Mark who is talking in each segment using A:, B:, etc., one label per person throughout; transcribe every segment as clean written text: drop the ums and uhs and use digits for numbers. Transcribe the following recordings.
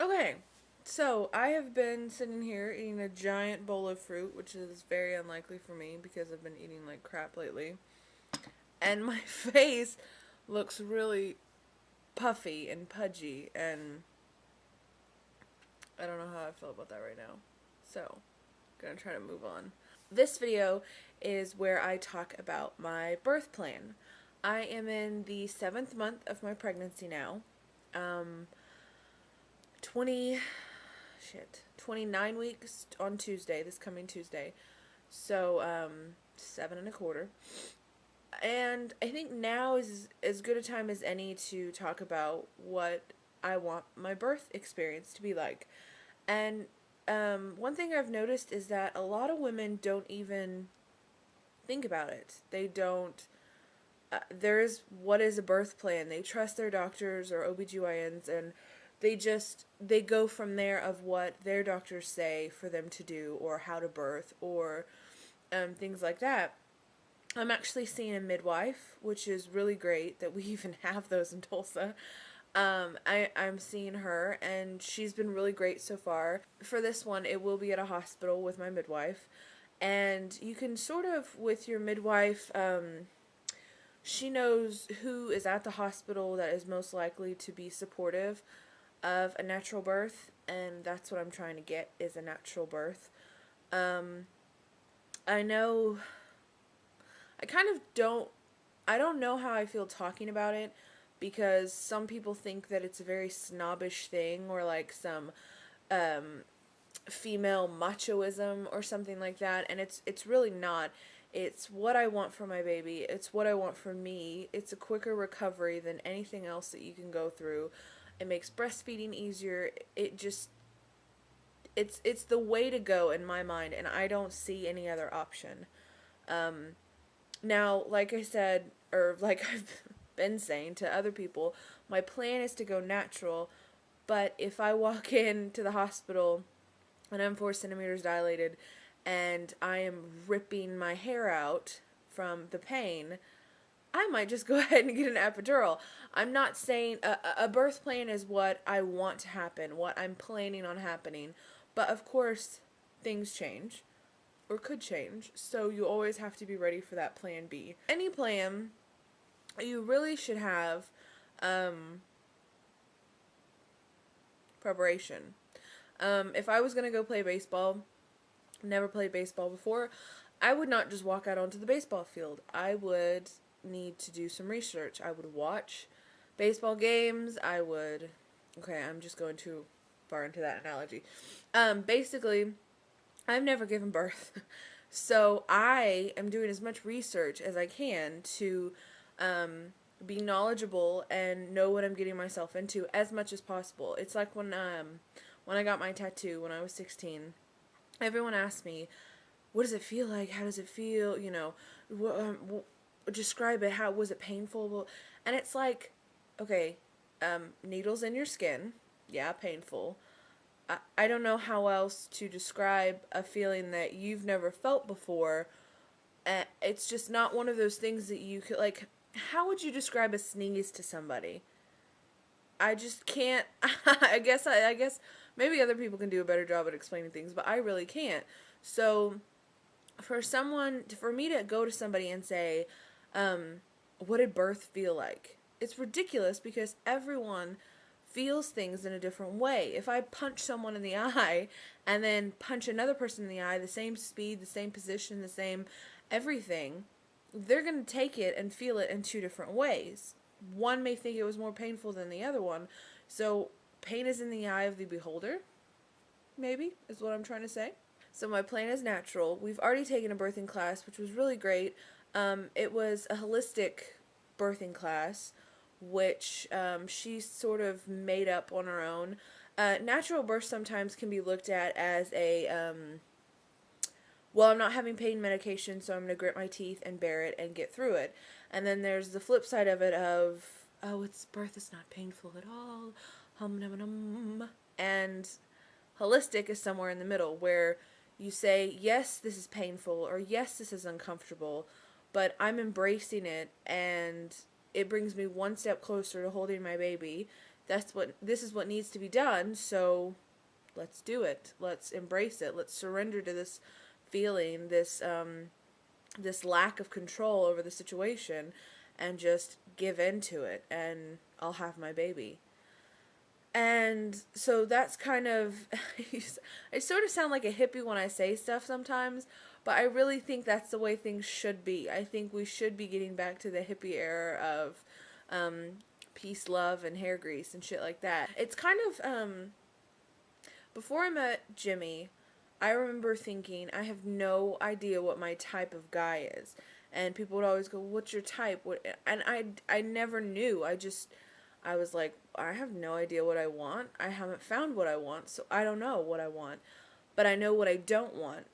A: Okay, so I have been sitting here eating a giant bowl of fruit, which is very unlikely for me because I've been eating like crap lately. And my face looks really puffy and pudgy, and I don't know how I feel about that right now. So, gonna try to move on. This video is where I talk about my birth plan. I am in the 7th month of my pregnancy now. Um, 20 29 weeks on Tuesday, this coming Tuesday. So, 7 and a quarter. And I think now is as good a time as any to talk about what I want my birth experience to be like. And one thing I've noticed is that a lot of women don't even think about it. They don't. There is what is a birth plan. They trust their doctors or OBGYNs, and they go from there of what their doctors say for them to do or how to birth or things like that. I'm actually seeing a midwife, which is really great that we even have those in Tulsa. I'm seeing her, and she's been really great so far. For this one, it will be at a hospital with my midwife, and you can sort of, with your midwife, she knows who is at the hospital that is most likely to be supportive of a natural birth, and that's what I'm trying to get is a natural birth. Um, I know I kind of don't I don't know how I feel talking about it because some people think that it's a very snobbish thing or like some um, female machoism or something like that, and it's really not. It's what I want for my baby. It's what I want for me. It's a quicker recovery than anything else that you can go through. It makes breastfeeding easier. It's the way to go in my mind, and I don't see any other option. Um, Now, like I said, or like I've been saying to other people, my plan is to go natural, but if I walk into the hospital and I'm 4 centimeters dilated and I am ripping my hair out from the pain, I might just go ahead and get an epidural. I'm not saying a birth plan is what I want to happen, what I'm planning on happening, but of course, things change or could change. So you always have to be ready for that plan B. Any plan, you really should have um, preparation. If I was going to go play baseball, never played baseball before, I would not just walk out onto the baseball field. I would need to do some research. I would watch baseball games. Okay, I'm just going too far into that analogy. Basically, I've never given birth. So I am doing as much research as I can to be knowledgeable and know what I'm getting myself into as much as possible. It's like when I got my tattoo when I was 16. Everyone asked me, "What does it feel like? How does it feel? Describe it. How was it painful?" And it's like, okay, needles in your skin, yeah, painful. I don't know how else to describe a feeling that you've never felt before. It's just not one of those things that you could, like, how would you describe a sneeze to somebody? I just can't. I guess maybe other people can do a better job at explaining things, but I really can't. So for me to go to somebody and say, what did birth feel like? It's ridiculous because everyone feels things in a different way. If I punch someone in the eye and then punch another person in the eye, the same speed, the same position, the same everything, they're going to take it and feel it in two different ways. One may think it was more painful than the other one. So, pain is in the eye of the beholder, maybe, is what I'm trying to say. So, my plan is natural. We've already taken a birthing class, which was really great. It was a holistic birthing class, which she sort of made up on her own. Natural birth sometimes can be looked at as well, I'm not having pain medication, so I'm going to grit my teeth and bear it and get through it. And then there's the flip side of it of, oh, it's birth is not painful at all. Hum num num. And holistic is somewhere in the middle where you say, yes, this is painful, or yes, this is uncomfortable, but I'm embracing it, and it brings me one step closer to holding my baby, this is what needs to be done, so let's do it. Let's embrace it. Let's surrender to this feeling, this lack of control over the situation, and just give into it, and I'll have my baby. And so that's kind of, I sort of sound like a hippie when I say stuff sometimes, but I really think that's the way things should be. I think we should be getting back to the hippie era of peace, love, and hair grease and shit like that. It's kind of, before I met Jimmy, I remember thinking, I have no idea what my type of guy is. And people would always go, what's your type? And I never knew. I was like, I have no idea what I want. I haven't found what I want, so I don't know what I want. But I know what I don't want.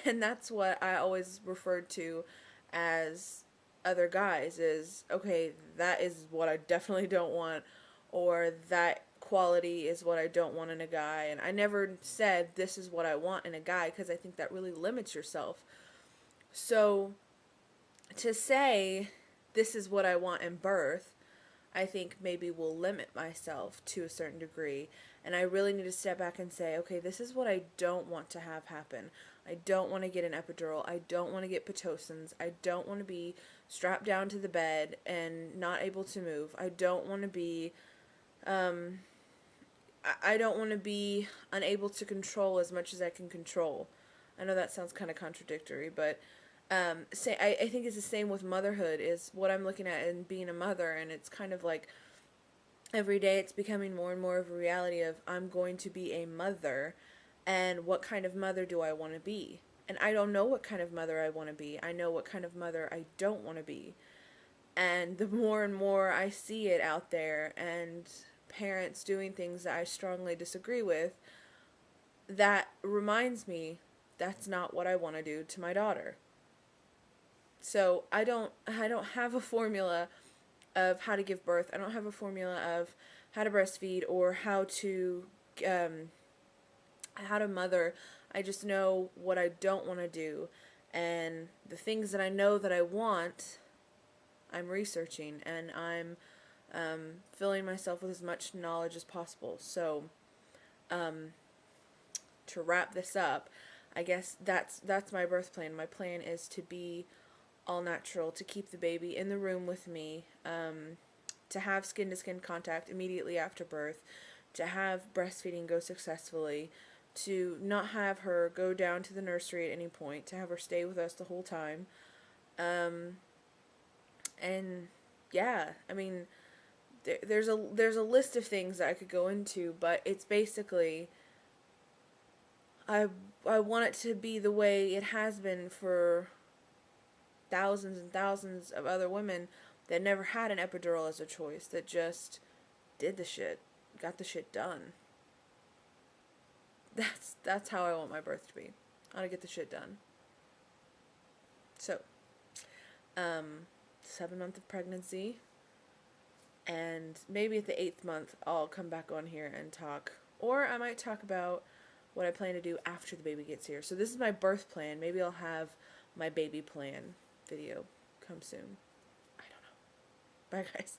A: And that's what I always referred to as other guys is, okay, that is what I definitely don't want, or that quality is what I don't want in a guy. And I never said this is what I want in a guy, because I think that really limits yourself. So to say this is what I want in birth, I think maybe will limit myself to a certain degree. And I really need to step back and say, okay, this is what I don't want to have happen. I don't want to get an epidural. I don't want to get Pitocins. I don't want to be strapped down to the bed and not able to move. I don't want to be, I don't want to be unable to control as much as I can control. I know that sounds kind of contradictory, but I think it's the same with motherhood, is what I'm looking at in being a mother, and it's kind of like every day it's becoming more and more of a reality of I'm going to be a mother, and what kind of mother do I want to be? And I don't know what kind of mother I want to be. I know what kind of mother I don't want to be. And the more and more I see it out there, and parents doing things that I strongly disagree with, that reminds me that's not what I want to do to my daughter. So I don't have a formula of how to give birth. I don't have a formula of how to breastfeed or how to mother. I just know what I don't want to do, and the things that I know that I want, I'm researching, and I'm filling myself with as much knowledge as possible. So to wrap this up, I guess that's my birth plan. My plan is to be all natural, to keep the baby in the room with me, to have skin-to-skin contact immediately after birth, to have breastfeeding go successfully, to not have her go down to the nursery at any point, to have her stay with us the whole time. And yeah, I mean, there's a list of things that I could go into, but it's basically, I want it to be the way it has been for thousands and thousands of other women that never had an epidural as a choice, that just did the shit, got the shit done. That's how I want my birth to be. I want to get the shit done. So, 7 months of pregnancy, and maybe at the 8th month I'll come back on here and talk, or I might talk about what I plan to do after the baby gets here. So this is my birth plan. Maybe I'll have my baby plan video come soon. I don't know. Bye, guys.